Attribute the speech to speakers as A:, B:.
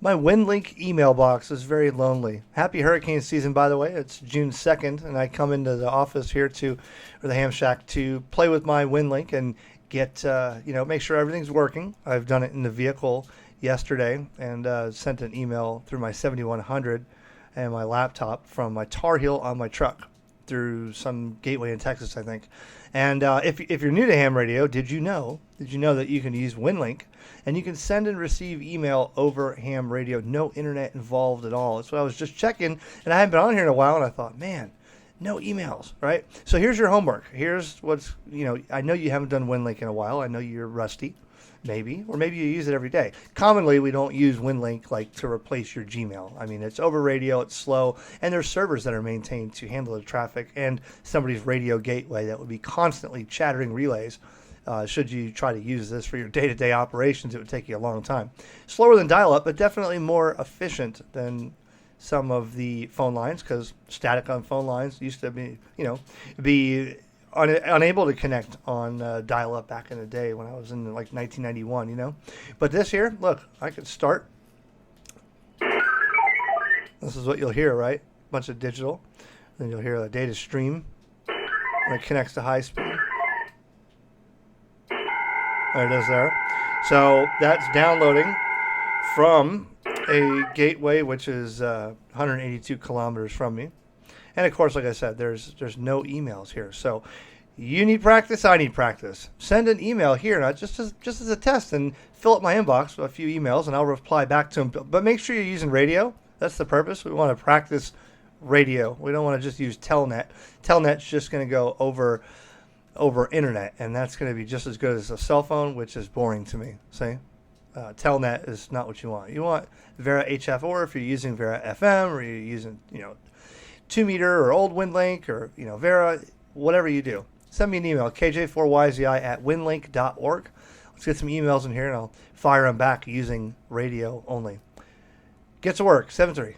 A: My Winlink email box is very lonely. Happy hurricane season, by the way. It's June 2nd, and I come into the office here or the Ham Shack, to play with my Winlink and get, make sure everything's working. I've done it in the vehicle yesterday and sent an email through my 7100 and my laptop from my Tar Heel on my truck through some gateway in Texas, I think. And if you're new to Ham Radio, did you know that you can use Winlink and you can send and receive email over Ham Radio, no internet involved at all? That's what I was just checking, and I haven't been on here in a while, and I thought, man, no emails, right? So here's your homework. Here's what's, I know you haven't done Winlink in a while. I know you're rusty, maybe, or maybe you use it every day. Commonly, we don't use Winlink to replace your Gmail. I mean, it's over radio, it's slow, and there's servers that are maintained to handle the traffic and somebody's radio gateway that would be constantly chattering relays. Should you try to use this for your day-to-day operations, it would take you a long time. Slower than dial-up, but definitely more efficient than some of the phone lines, because static on phone lines used to be unable to connect on dial-up back in the day when I was in 1991, But this here, look, I could start. This is what you'll hear, right? A bunch of digital. Then you'll hear the data stream when it connects to high speed. There it is there. So that's downloading from a gateway which is 182 kilometers from me. And of course, like I said, there's no emails here. So you need practice, I need practice. Send an email here, not just as a test, and fill up my inbox with a few emails, and I'll reply back to them. But make sure you're using radio. That's the purpose. We want to practice radio. We don't want to just use Telnet. Telnet's just going to go over internet, and that's going to be just as good as a cell phone, which is boring to me. See? Telnet is not what you want. You want Vera HF, or if you're using Vera FM, or you're using 2 meter or old Winlink, or Vera, whatever you do. Send me an email, kj4yzi@winlink.org. Let's get some emails in here, and I'll fire them back using radio only. Get to work, 7-3.